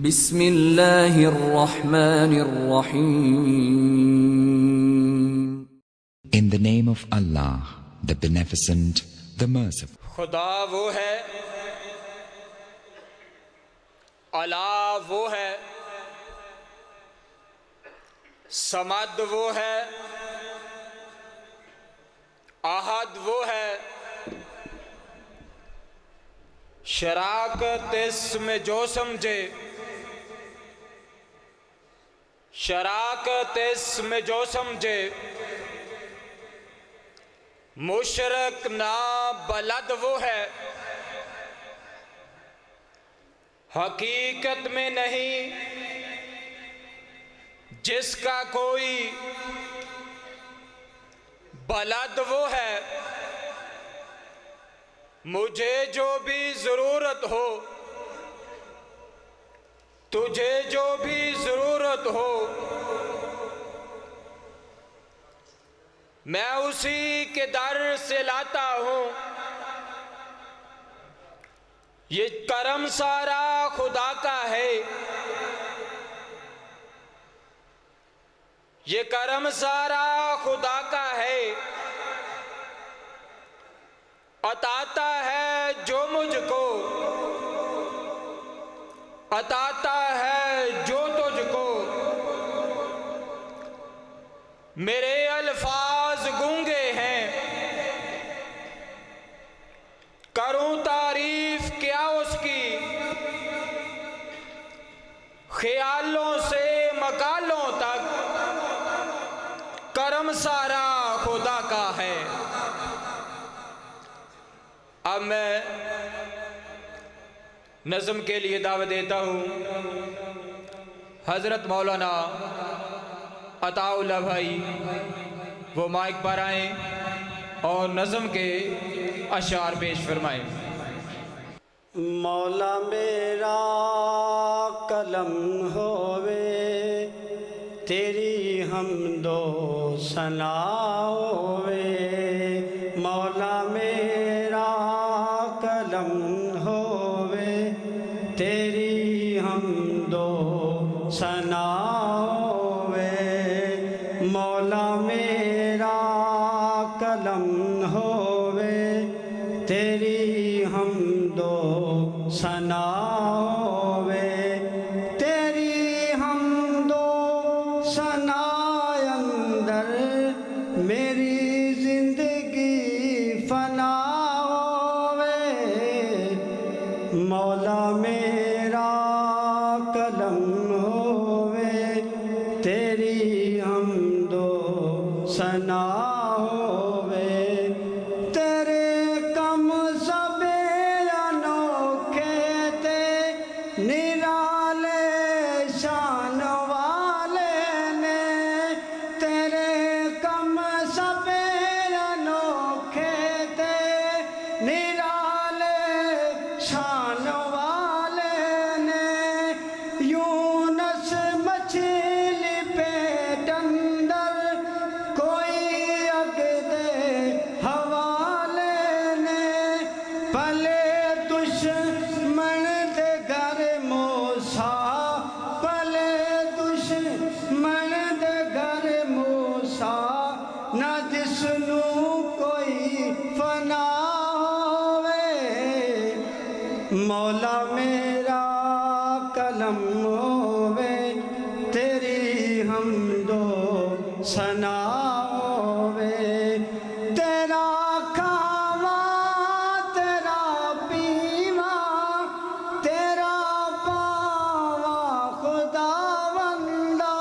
بسم اللہ الرحمن الرحیم. In the name of Allah, the Beneficent, the Merciful. خدا وہ ہے، اللہ وہ ہے، صمد وہ ہے، احد وہ ہے، شراکت اس میں جو سمجھے، شراکت اس میں جو سمجھے، مشرک نا بلد وہ ہے، حقیقت میں نہیں جس کا کوئی بلد وہ ہے، مجھے جو بھی ضرورت ہو، تجھے جو بھی ضرورت ہو، میں اسی کے در سے لاتا ہوں. یہ کرم سارا خدا کا ہے، یہ کرم سارا خدا کا ہے، عطاتا ہے جو مجھ کو، عطاتا ہے جو تجھ کو. میرے الفاظ گونگے ہیں، کروں تعریف کیا اس کی، خیالوں سے مقالوں تک کرم سارا خدا کا ہے. اب میں نظم کے لیے دعوت دیتا ہوں حضرت مولانا عطا اللہ بھائی، وہ مائک پر آئیں اور نظم کے اشعار پیش فرمائیں. مولا میرا قلم ہووے تیری حمد و ثنا ہووے، مولا میرا قلم ہووے تیری حمد و ثنا ہووے، مولا میرا قلم ہووے تیری حمد و ثنا ہووے، تیری حمد و ثنا اندر میری زندگی فنا ہووے، مولا میرا قلم ہووے تیری حمد و ثنا ہووے، تیرے کم سب انوکھے تے نرالے شان والے نے، تیرے کم سب انوکھے تے نرالے شان والے نے، یونس مچھلی پیٹ اندر کوئی اگ دے حوالے نے، پلے دشمن دے گھر موسیٰ، پلے دشمن دے گھر موسیٰ، نہ جس نو کوئی فنا ہووے، مولا میرا قلم ہووے تیری حمد و ثنا ہووے، تیرا کھاواں تیرا پیواں تیرا پاواں خداوندا،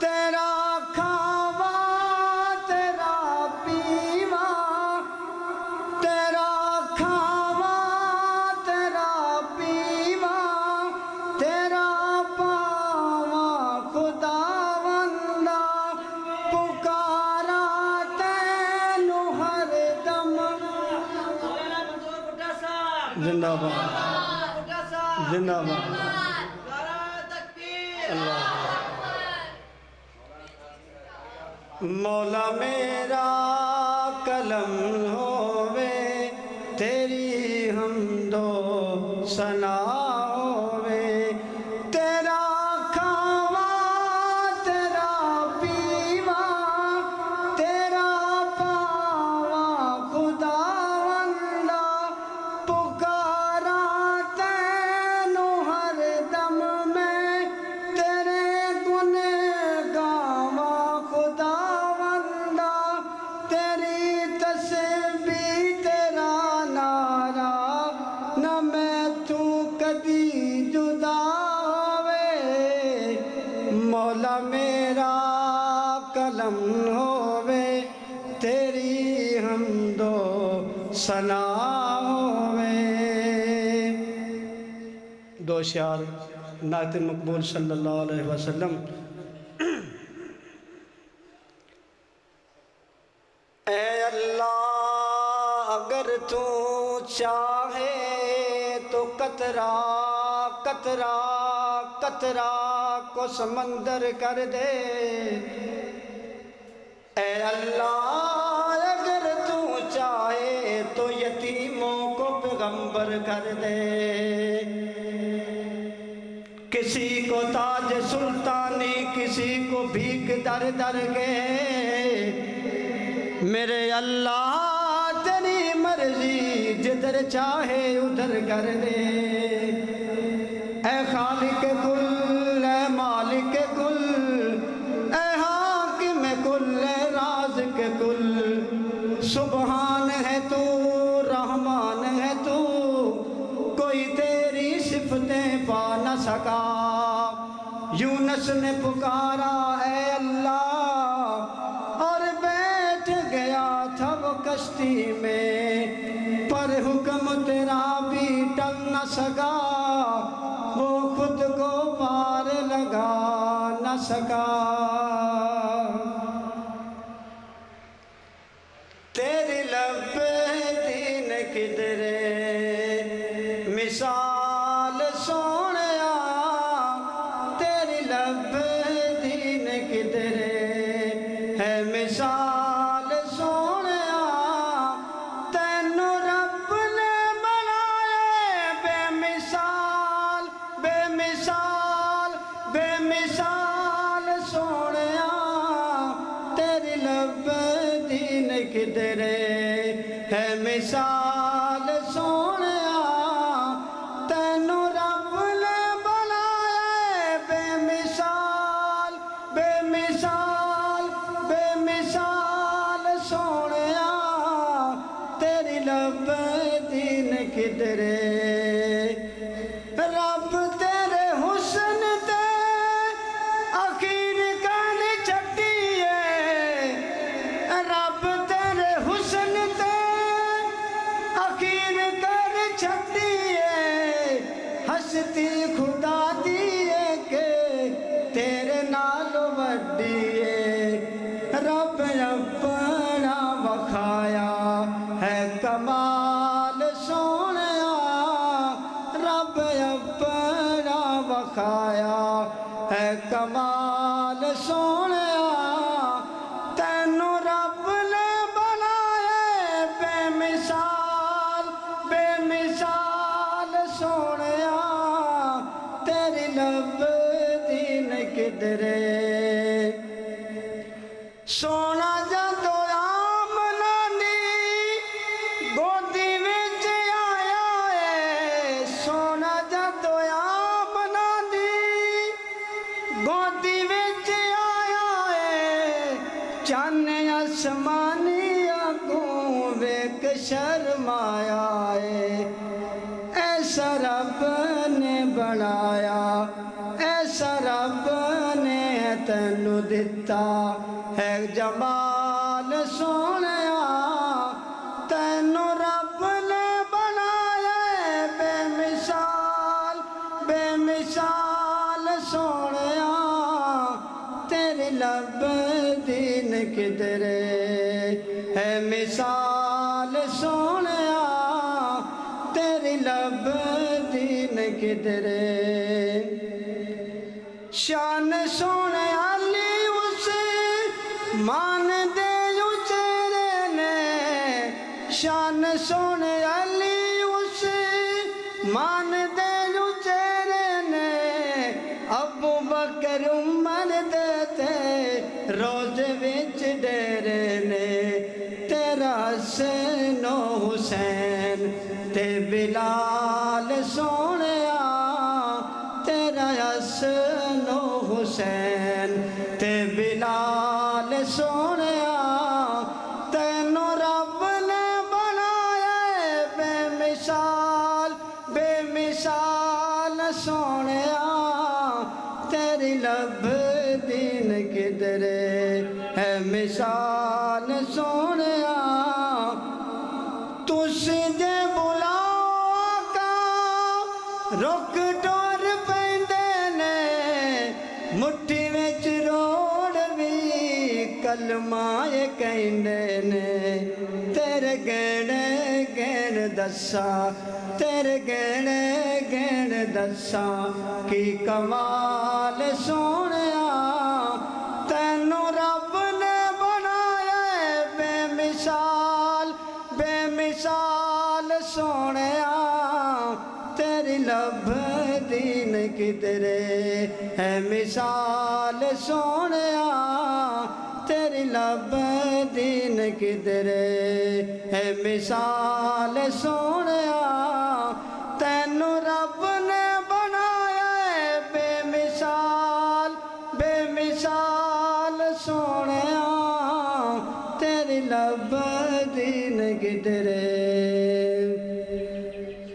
تیرا کھاواں تیرا پیواں تیرا کھاواں تیرا پیواں تیرا پاواں خداوندا، پکارا تینو ہر دم. زندہ باد زندہ باد اللہ. مولا میرا قلم ہووے تیری حمد و ثنا ہووے، सना होवे। दो शार नात मकबूल सल्लल्लाहु अलैहि वसल्लम। ए अल्लाह अगर तू चाहे तो कतरा कतरा कतरा को समंदर कर दे। ए अल्लाह अगर तू चाहे तो यतीमों को पैगंबर कर दे। किसी को ताज सुल्तानी किसी को भीख दर दर के। मेरे अल्लाह तेरी मर्जी जिधर चाहे उधर कर दे। ऐ खालिक कुल ऐ मालिक कुल ऐ हाकिम कुल ऐ राज़िक कुल। सुबहान है तू रहमान है तू कोई तेरी सिफतें पा न सका। यूनुस ने पुकारा है अल्लाह और बैठ गया था वो कश्ती में पर हुक्म तेरा भी टल न सका। वो खुद को पार लगा न सका। तेरी लब दीन किधरे मिसाल सोनिया। तेरी लब दीन किधरे है मिसाल सोनिया। तैनू रब ने बनाए बेमिसाल बेमिसाल बेमिसाल सोनिया। तेरी लब दीन किधरे है मिसाल सोनिया। तैनू रब ने बनाए बेमिसाल बेमिसाल बेमिसाल सोनिया। तेरी लब दीन किधरे। रब तेरे हुस्न ते अखीर कान छड्डी है। रब तेरे हुस्न ते अखीर कान छड्डी है। हस्ती खुदा दी है के तेरे नालों वड्डी है। रब अपना वखाया है कमाल सोनिया। रब अपना वखाया है कमाल सोनिया। तैनू रब ने बनाए बेमिसाल बेमिसाल सोनिया। तेरी लब दीन किधरे। सोना जदों आमना दी गोदी विच आया है। सोना जदों आमना दी गोदी विच आया है। चन्न आसमानी अगों वेख शर्माया है। ऐसा रब ने बनाया ऐसा रब ने तैनू दिता है जमाल सोनिया। तैनू रब ने बनाया बेमिसाल बेमिसाल सोनिया। तेरी लब दीन किधरे है मिसाल सोनिया। तेरी लब दीन किधरे। शान सोने आली उस मान दे उचेरे ने। शान सोने आली उस मान दे उचेरे ने। अबू बकर उमर देते रोज विच डेरे ने। तेरा हसनो हुसैन ते बिलाल सोनिया। तेरा हसनो हुसैन ते बिलाल सोनिया। तैनू रब ने बनाया बेमिसाल बेमिसाल सोनिया। तेरी लब दीन किधरे है मिसाल सोनिया। तू रुक टोर पैंदे ने मुट्ठी विच रोड़ भी कलमा ये कहंदे ने तेरे गहने गहन दसा तेरे गहने गहन दसा की कमाल सोहणिया तैनू रब ने बनाया बेमिसाल बेमिसाल सोहणिया तेरी लब दीन किधरे है मिसाल सोहणिया तेरी लब दीन किधरे है मिसाल सोहणिया तैनू रब ने बनाया बेमिसाल बेमिसाल सोहणिया तेरी लब दीन किधरे